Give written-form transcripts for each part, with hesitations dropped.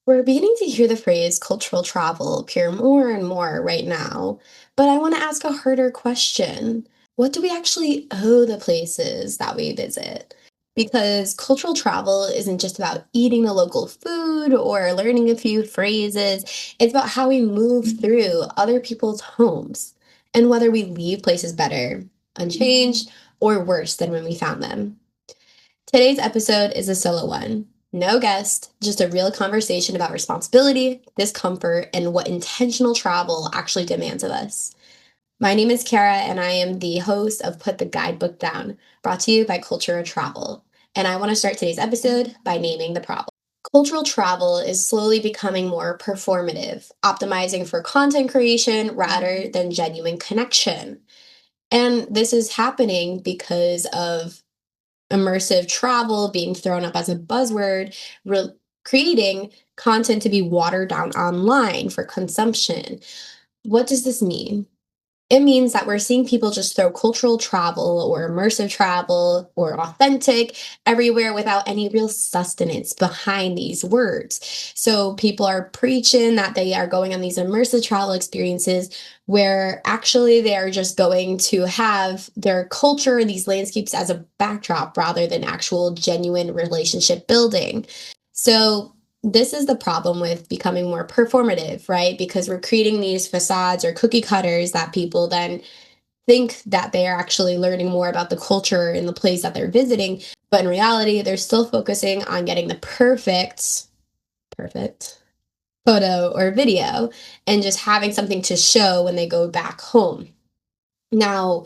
We're beginning to hear the phrase cultural travel appear more and more right now, but I want to ask a harder question. What do we actually owe the places that we visit? Because cultural travel isn't just about eating the local food or learning a few phrases, it's about how we move through other people's homes and whether we leave places better, unchanged, or worse than when we found them. Today's episode is a solo one. No guest, just a real conversation about responsibility, discomfort, and what intentional travel actually demands of us. My name is Kiara, and I am the host of Put the Guidebook Down, brought to you by Culture Travel. And I want to start today's episode by naming the problem. Cultural travel is slowly becoming more performative, optimizing for content creation rather than genuine connection. And this is happening because of immersive travel being thrown up as a buzzword, re- creating content to be watered down online for consumption. What does this mean? It means that we're seeing people just throw cultural travel or immersive travel or authentic everywhere without any real sustenance behind these words. So people are preaching that they are going on these immersive travel experiences where actually they are just going to have their culture and these landscapes as a backdrop rather than actual genuine relationship building. So this is the problem with becoming more performative, right? Because we're creating these facades or cookie cutters that people then think that they are actually learning more about the culture in the place that they're visiting. But in reality, they're still focusing on getting the perfect photo or video and just having something to show when they go back home. Now,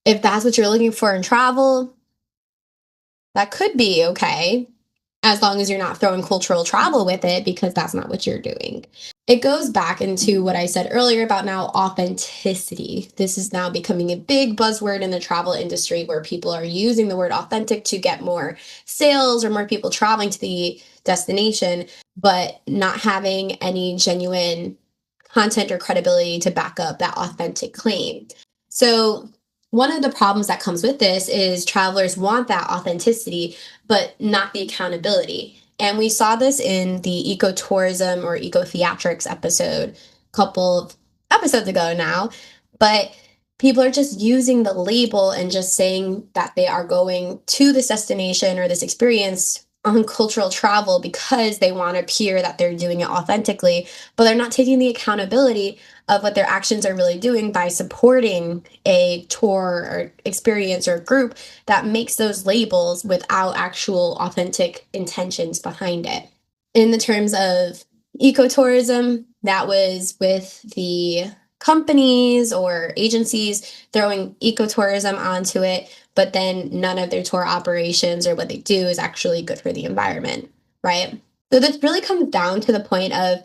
if that's what you're looking for in travel, that could be okay, as long as you're not throwing cultural travel with it, because that's not what you're doing. It goes back into what I said earlier about now authenticity. This is now becoming a big buzzword in the travel industry where people are using the word authentic to get more sales or more people traveling to the destination, but not having any genuine content or credibility to back up that authentic claim. So, one of the problems that comes with this is travelers want that authenticity, but not the accountability. And we saw this in the ecotourism or ecotheatrics episode a couple of episodes ago now. But people are just using the label and just saying that they are going to this destination or this experience on cultural travel because they want to appear that they're doing it authentically, but they're not taking the accountability of what their actions are really doing by supporting a tour or experience or group that makes those labels without actual authentic intentions behind it. In the terms of ecotourism, that was with the companies or agencies throwing ecotourism onto it, but then none of their tour operations or what they do is actually good for the environment, right? So this really comes down to the point of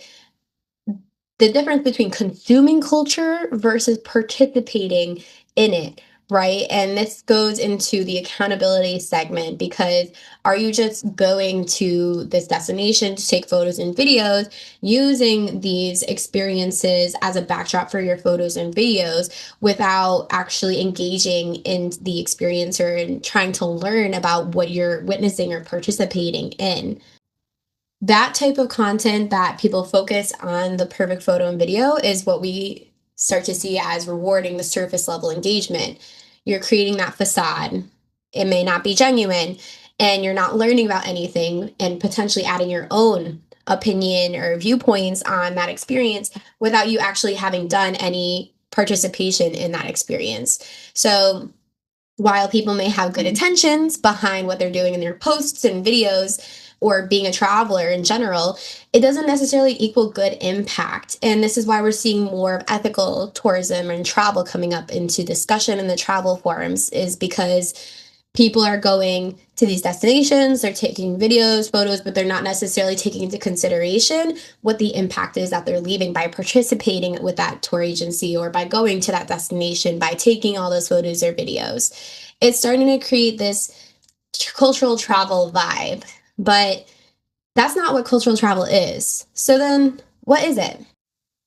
the difference between consuming culture versus participating in it, right? And this goes into the accountability segment because are you just going to this destination to take photos and videos using these experiences as a backdrop for your photos and videos without actually engaging in the experience or trying to learn about what you're witnessing or participating in? That type of content that people focus on the perfect photo and video is what we start to see as rewarding the surface level engagement. You're creating that facade. It may not be genuine, and you're not learning about anything and potentially adding your own opinion or viewpoints on that experience without you actually having done any participation in that experience. So, while people may have good intentions behind what they're doing in their posts and videos or being a traveler in general, it doesn't necessarily equal good impact. And this is why we're seeing more of ethical tourism and travel coming up into discussion in the travel forums, is because people are going to these destinations, they're taking videos, photos, but they're not necessarily taking into consideration what the impact is that they're leaving by participating with that tour agency or by going to that destination, by taking all those photos or videos. It's starting to create this cultural travel vibe, but that's not what cultural travel is. So then, what is it?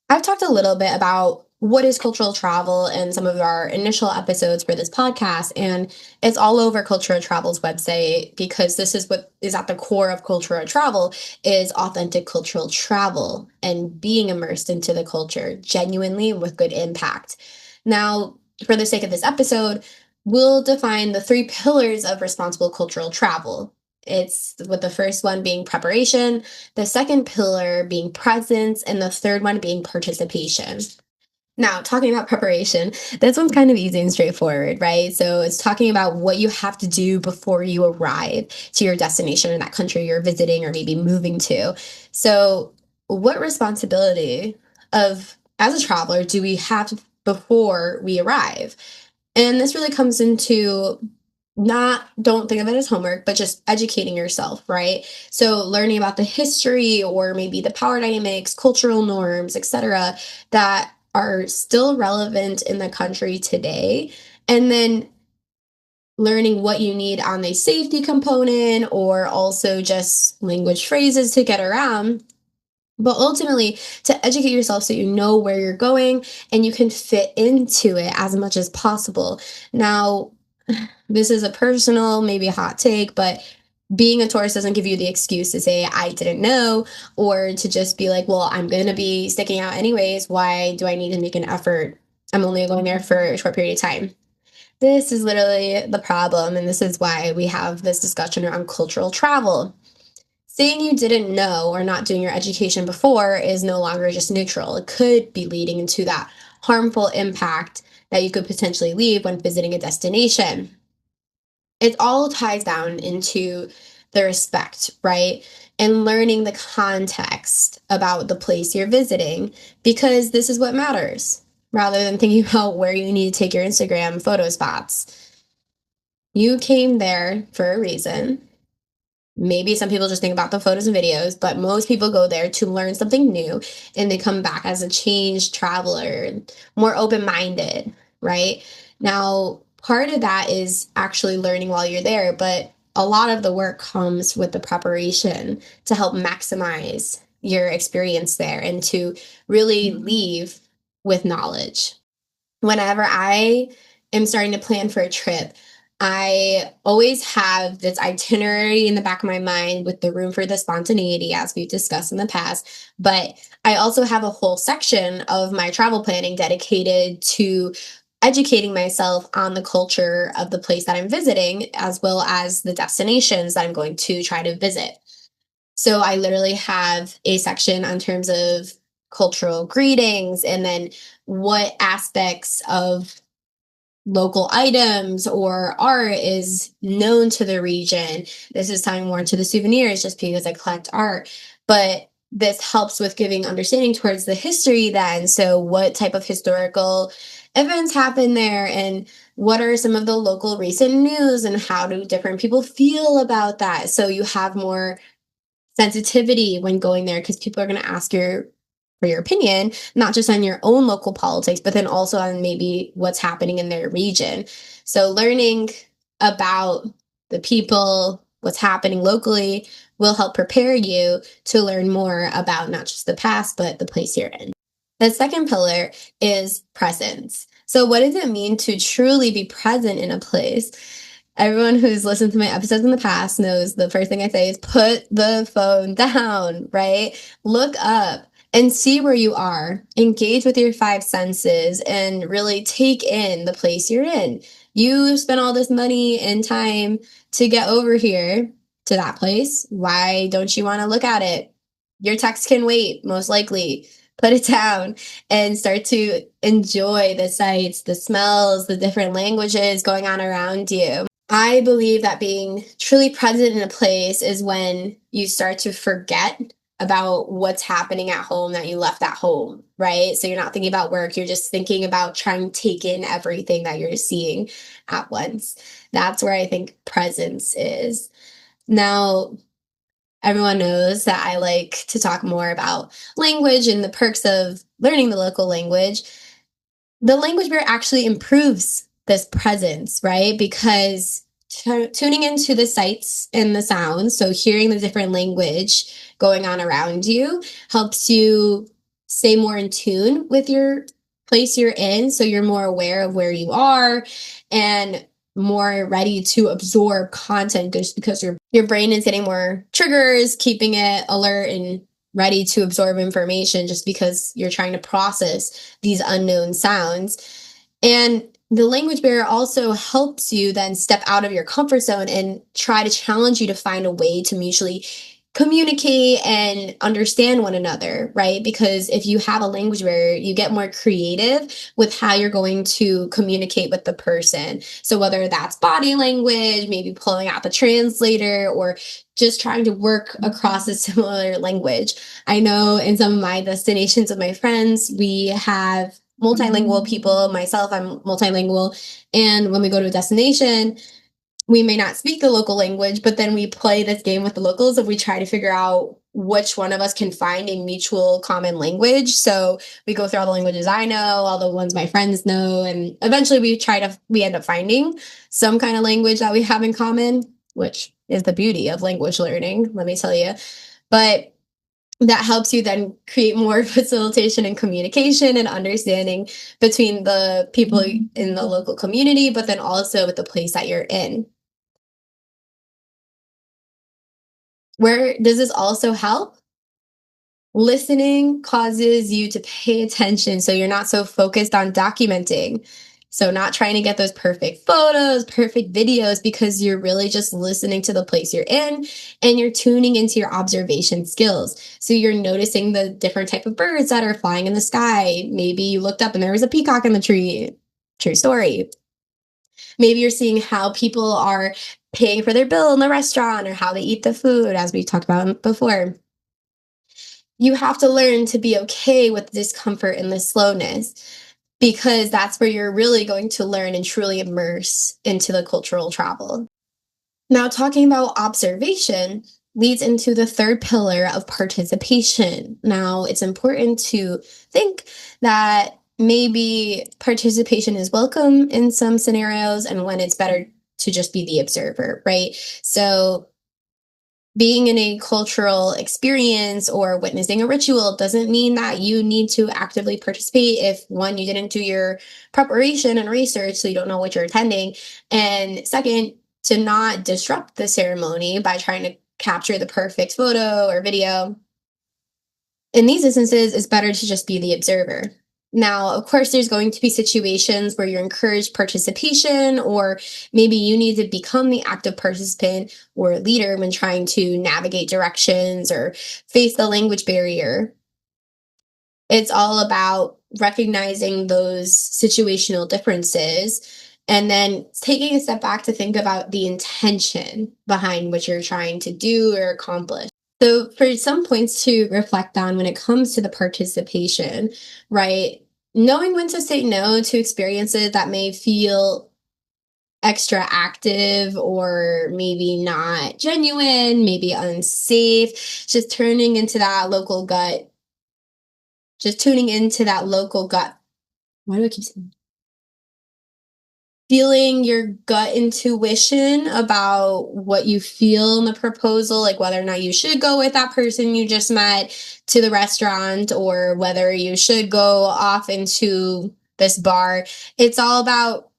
I've talked a little bit about what is cultural travel in some of our initial episodes for this podcast. And it's all over Cultural Travel's website because this is what is at the core of cultural travel is authentic cultural travel and being immersed into the culture genuinely with good impact. Now, for the sake of this episode, we'll define the three pillars of responsible cultural travel. It's with the first one being preparation, the second pillar being presence, and the third one being participation. Now, talking about preparation, this one's kind of easy and straightforward, right? So it's talking about what you have to do before you arrive to your destination in that country you're visiting or maybe moving to. So, what responsibility of as a traveler do we have before we arrive? And this really comes into not don't think of it as homework, but just educating yourself, right? So learning about the history or maybe the power dynamics, cultural norms, etc., that are still relevant in the country today. And then learning what you need on the safety component or also just language phrases to get around, but ultimately to educate yourself so you know where you're going and you can fit into it as much as possible. Now, this is a personal, maybe a hot take, but being a tourist doesn't give you the excuse to say, I didn't know, or to just be like, well, I'm going to be sticking out anyways. Why do I need to make an effort? I'm only going there for a short period of time. This is literally the problem. And this is why we have this discussion around cultural travel. Saying you didn't know or not doing your education before is no longer just neutral. It could be leading into that harmful impact that you could potentially leave when visiting a destination. It all ties down into the respect, right? And learning the context about the place you're visiting, because this is what matters rather than thinking about where you need to take your Instagram photo spots. You came there for a reason. Maybe some people just think about the photos and videos, but most people go there to learn something new and they come back as a changed traveler, more open minded, right? Now, part of that is actually learning while you're there, but a lot of the work comes with the preparation to help maximize your experience there and to really leave with knowledge. Whenever I am starting to plan for a trip, I always have this itinerary in the back of my mind with the room for the spontaneity, as we've discussed in the past. But I also have a whole section of my travel planning dedicated to educating myself on the culture of the place that I'm visiting, as well as the destinations that I'm going to try to visit. So I literally have a section on terms of cultural greetings and then what aspects of local items or art is known to the region. This is tying more into the souvenirs just because I collect art. But this helps with giving understanding towards the history then. So what type of historical events happen there and what are some of the local recent news and how do different people feel about that? So you have more sensitivity when going there because people are going to ask your for your opinion, not just on your own local politics, but then also on maybe what's happening in their region. So learning about the people, what's happening locally will help prepare you to learn more about not just the past, but the place you're in. The second pillar is presence. So what does it mean to truly be present in a place? Everyone who's listened to my episodes in the past knows the first thing I say is put the phone down, right? Look up and see where you are. Engage with your five senses and really take in the place you're in. You spent all this money and time to get over here to that place. Why don't you want to look at it? Your text can wait, most likely. Put it down and start to enjoy the sights, the smells, the different languages going on around you. I believe that being truly present in a place is when you start to forget about what's happening at home that you left at home, right? So you're not thinking about work, you're just thinking about trying to take in everything that you're seeing at once. That's where I think presence is. Now, everyone knows that I like to talk more about language and the perks of learning the local language. The language barrier actually improves this presence, right? Because tuning into the sights and the sounds, so hearing the different language going on around you, helps you stay more in tune with your place you're in, so you're more aware of where you are and more ready to absorb content just because your brain is getting more triggers, keeping it alert and ready to absorb information just because you're trying to process these unknown sounds. And the language barrier also helps you then step out of your comfort zone and try to challenge you to find a way to mutually communicate and understand one another, right? Because if you have a language barrier, you get more creative with how you're going to communicate with the person. So whether that's body language, maybe pulling out the translator, or just trying to work across a similar language. I know in some of my destinations with my friends, we have multilingual people. Myself, I'm multilingual. And when we go to a destination, we may not speak the local language, but then we play this game with the locals and we try to figure out which one of us can find a mutual common language. So we go through all the languages I know, all the ones my friends know, and eventually we end up finding some kind of language that we have in common, which is the beauty of language learning, let me tell you. But that helps you then create more facilitation and communication and understanding between the people in the local community, but then also with the place that you're in. Where does this also help? Listening causes you to pay attention so you're not so focused on documenting. So, not trying to get those perfect photos, perfect videos, because you're really just listening to the place you're in and you're tuning into your observation skills. So, you're noticing the different type of birds that are flying in the sky. Maybe you looked up and there was a peacock in the tree. True story. Maybe you're seeing how people are paying for their bill in the restaurant or how they eat the food, as we talked about before. You have to learn to be okay with discomfort and the slowness because that's where you're really going to learn and truly immerse into the cultural travel. Now, talking about observation leads into the third pillar of participation. Now, it's important to think that maybe participation is welcome in some scenarios and when it's better to just be the observer, right? So, being in a cultural experience or witnessing a ritual doesn't mean that you need to actively participate if one, you didn't do your preparation and research, so you don't know what you're attending. And second, to not disrupt the ceremony by trying to capture the perfect photo or video. In these instances, it's better to just be the observer. Now, of course, there's going to be situations where you're encouraged participation, or maybe you need to become the active participant or leader when trying to navigate directions or face the language barrier. It's all about recognizing those situational differences and then taking a step back to think about the intention behind what you're trying to do or accomplish. So, for some points to reflect on when it comes to the participation, right? Knowing when to say no to experiences that may feel extra active or maybe not genuine, maybe unsafe, just turning into that local gut, just tuning into that local gut. Why do I keep saying feeling your gut intuition about what you feel in the proposal, like whether or not you should go with that person you just met to the restaurant or whether you should go off into this bar. It's all about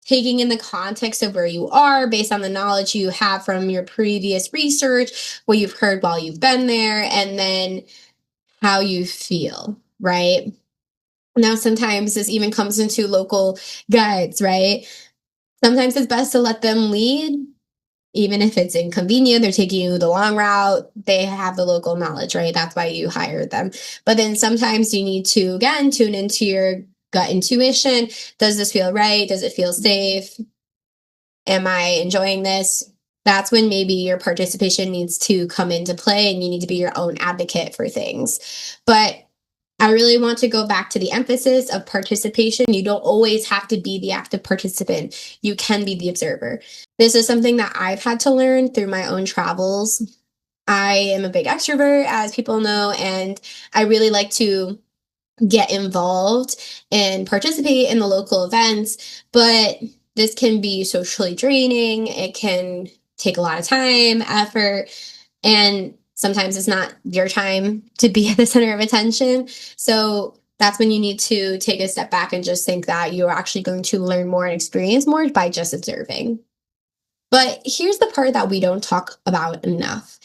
taking in the context of where you are based on the knowledge you have from your previous research, what you've heard while you've been there, and then how you feel, right? Now, sometimes this even comes into local guides, right? Sometimes it's best to let them lead, even if it's inconvenient. They're taking you the long route. They have the local knowledge, right? That's why you hired them. But then sometimes you need to, again, tune into your gut intuition. Does this feel right? Does it feel safe? Am I enjoying this? That's when maybe your participation needs to come into play and you need to be your own advocate for things. But I really want to go back to the emphasis of participation. You don't always have to be the active participant. You can be the observer. This is something that I've had to learn through my own travels. I am a big extrovert, as people know, and I really like to get involved and participate in the local events, but this can be socially draining. It can take a lot of time, effort, and sometimes it's not your time to be at the center of attention. So that's when you need to take a step back and just think that you're actually going to learn more and experience more by just observing. But here's the part that we don't talk about enough.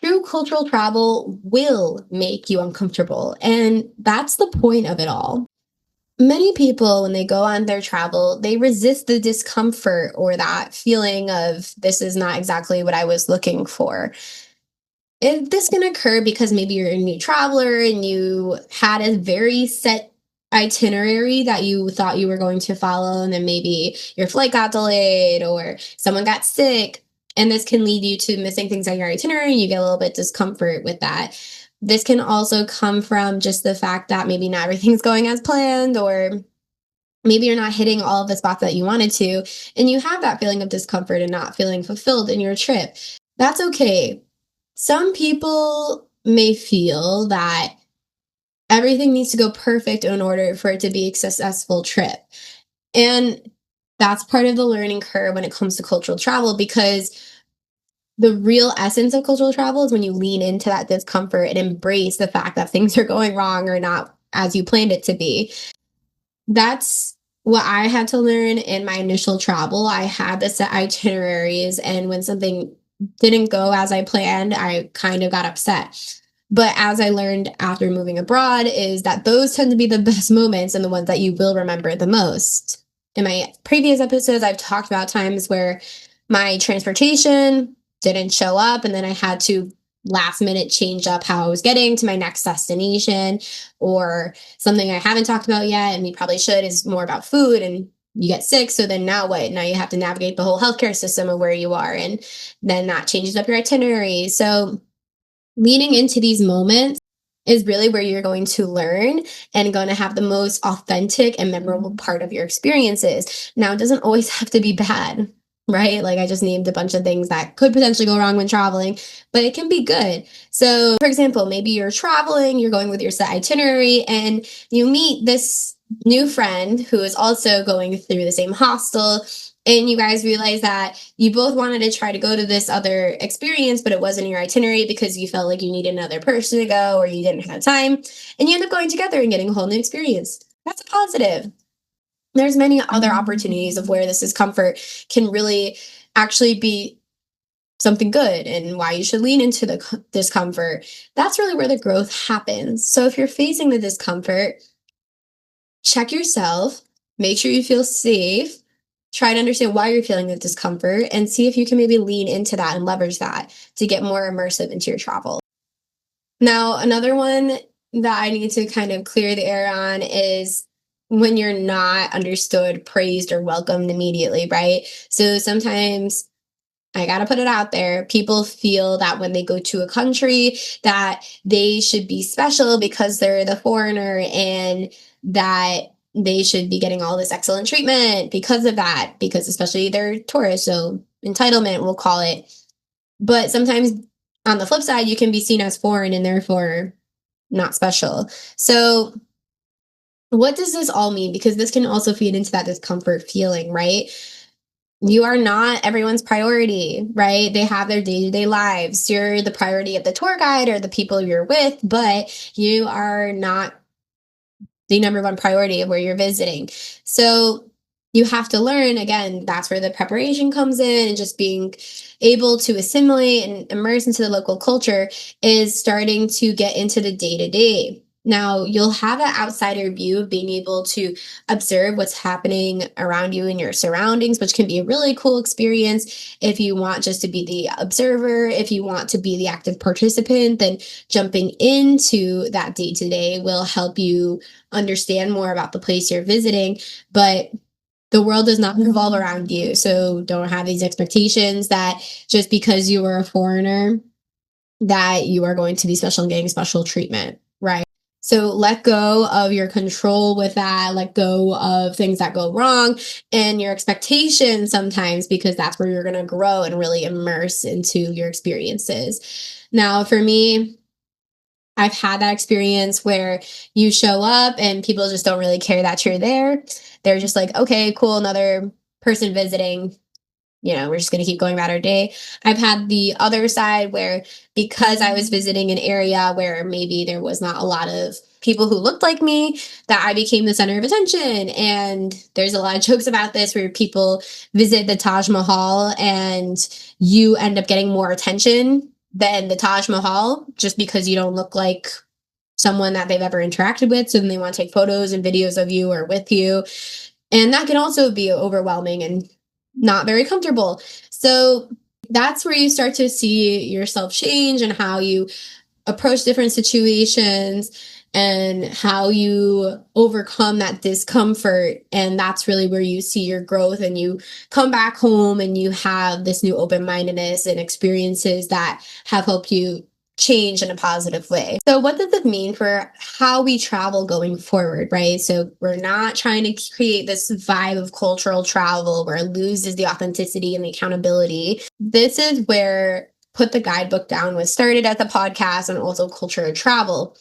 True cultural travel will make you uncomfortable, and that's the point of it all. Many people, when they go on their travel, they resist the discomfort or that feeling of this is not exactly what I was looking for. If this can occur because maybe you're a new traveler and you had a very set itinerary that you thought you were going to follow, and then maybe your flight got delayed or someone got sick, and this can lead you to missing things on your itinerary, and you get a little bit discomfort with that. This can also come from just the fact that maybe not everything's going as planned, or maybe you're not hitting all of the spots that you wanted to, and you have that feeling of discomfort and not feeling fulfilled in your trip. That's okay. Some people may feel that everything needs to go perfect in order for it to be a successful trip. And that's part of the learning curve when it comes to cultural travel, because the real essence of cultural travel is when you lean into that discomfort and embrace the fact that things are going wrong or not as you planned it to be. That's what I had to learn in my initial travel. I had the set itineraries, and when something didn't go as I planned, I kind of got upset. But as I learned after moving abroad, is that those tend to be the best moments and the ones that you will remember the most. In my previous episodes, I've talked about times where my transportation didn't show up, and then I had to last minute change up how I was getting to my next destination, or something I haven't talked about yet, and we probably should, is more about food, and you get sick. So then now what? Now you have to navigate the whole healthcare system of where you are, and then that changes up your itinerary. So leading into these moments is really where you're going to learn and going to have the most authentic and memorable part of your experiences. Now, it doesn't always have to be bad, right? Like I just named a bunch of things that could potentially go wrong when traveling, but it can be good. So, for example, maybe you're traveling, you're going with your set itinerary, and you meet this new friend who is also going through the same hostel, and you guys realize that you both wanted to try to go to this other experience, but it wasn't in your itinerary because you felt like you needed another person to go or you didn't have time, and you end up going together and getting a whole new experience. That's a positive. There's many other opportunities of where this discomfort can really actually be something good, and why you should lean into the discomfort. That's really where the growth happens. So if you're facing the discomfort, check yourself, make sure you feel safe, try to understand why you're feeling the discomfort, and see if you can maybe lean into that and leverage that to get more immersive into your travel. Now, another one that I need to kind of clear the air on is when you're not understood, praised, or welcomed immediately, right? So sometimes I got to put it out there. People feel that when they go to a country that they should be special because they're the foreigner, and that they should be getting all this excellent treatment because of that, because especially they're tourists, so entitlement, we'll call it. But sometimes on the flip side, you can be seen as foreign and therefore not special. So what does this all mean? Because this can also feed into that discomfort feeling, right? You are not everyone's priority, right? They have their day to day lives. You're the priority of the tour guide or the people you're with, but you are not the number one priority of where you're visiting. So you have to learn, again, that's where the preparation comes in, and just being able to assimilate and immerse into the local culture is starting to get into the day to day. Now, you'll have an outsider view of being able to observe what's happening around you in your surroundings, which can be a really cool experience. If you want just to be the observer, if you want to be the active participant, then jumping into that day to day will help you understand more about the place you're visiting. But the world does not revolve around you. So don't have these expectations that just because you are a foreigner, that you are going to be special and getting special treatment, right? So let go of your control with that, let go of things that go wrong and your expectations sometimes, because that's where you're going to grow and really immerse into your experiences. Now, for me, I've had that experience where you show up and people just don't really care that you're there. They're just like, okay, cool, another person visiting. we're just going to keep going about our day. I've had the other side where, because I was visiting an area where maybe there was not a lot of people who looked like me, that I became the center of attention. And there's a lot of jokes about this where people visit the Taj Mahal and you end up getting more attention than the Taj Mahal just because you don't look like someone that they've ever interacted with. So then they want to take photos and videos of you or with you. And that can also be overwhelming and not very comfortable. So that's where you start to see yourself change and how you approach different situations and how you overcome that discomfort. And that's really where you see your growth, and you come back home and you have this new open-mindedness and experiences that have helped you change in a positive way. So what does it mean for how we travel going forward, right? So we're not trying to create this vibe of cultural travel where it loses the authenticity and the accountability. This is where Put the Guidebook Down was started as a podcast, and also Culture of Travel.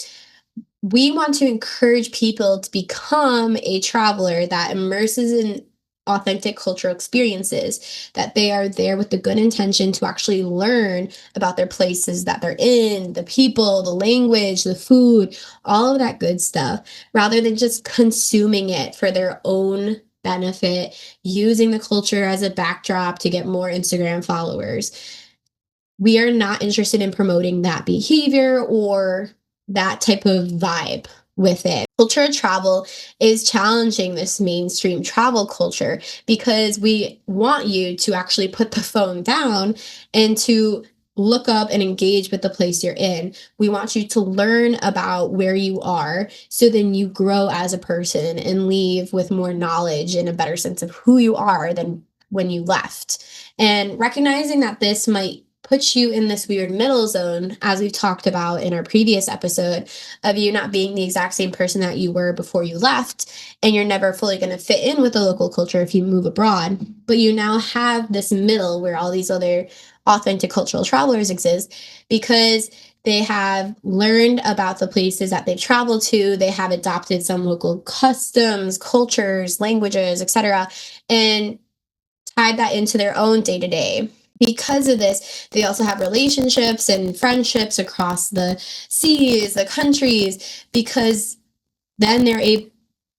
We want to encourage people to become a traveler that immerses in authentic cultural experiences, that they are there with the good intention to actually learn about their places that they're in, the people, the language, the food, all of that good stuff, rather than just consuming it for their own benefit, using the culture as a backdrop to get more Instagram followers. We are not interested in promoting that behavior or that type of vibe with it. Culture of travel is challenging this mainstream travel culture because we want you to actually put the phone down and to look up and engage with the place you're in. We want you to learn about where you are, so then you grow as a person and leave with more knowledge and a better sense of who you are than when you left. And recognizing that this might put you in this weird middle zone, as we've talked about in our previous episode, of you not being the exact same person that you were before you left, and you're never fully going to fit in with the local culture if you move abroad. But you now have this middle where all these other authentic cultural travelers exist, because they have learned about the places that they've traveled to, they have adopted some local customs, cultures, languages, etc., and tied that into their own day-to-day. Because of this, they also have relationships and friendships across the seas, the countries, because then they're able,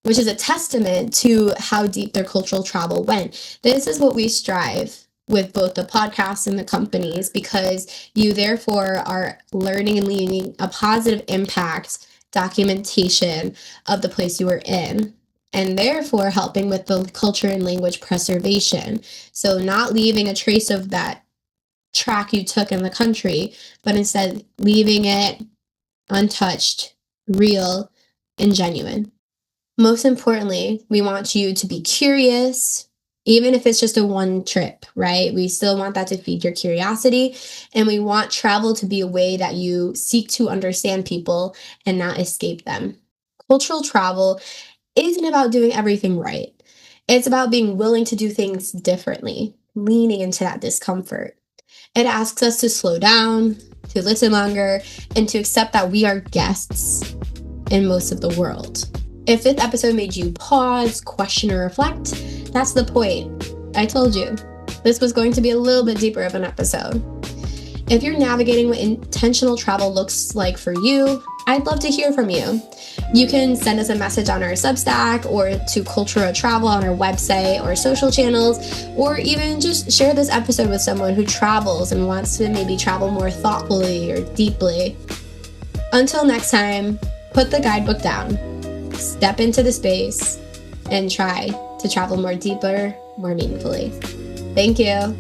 which is a testament to how deep their cultural travel went. This is what we strive with both the podcasts and the companies, because you therefore are learning and leaving a positive impact documentation of the place you were in, and therefore helping with the culture and language preservation. So not leaving a trace of that track you took in the country, but instead leaving it untouched, real, and genuine. Most importantly, we want you to be curious, even if it's just a one trip, right? We still want that to feed your curiosity, and we want travel to be a way that you seek to understand people and not escape them. Cultural travel isn't about doing everything right. It's about being willing to do things differently, leaning into that discomfort. It asks us to slow down, to listen longer, and to accept that we are guests in most of the world. If this episode made you pause, question, or reflect, that's the point. I told you, this was going to be a little bit deeper of an episode. If you're navigating what intentional travel looks like for you, I'd love to hear from you. You can send us a message on our Substack, or to Culture of Travel on our website or social channels, or even just share this episode with someone who travels and wants to maybe travel more thoughtfully or deeply. Until next time, put the guidebook down, step into the space, and try to travel more deeper, more meaningfully. Thank you.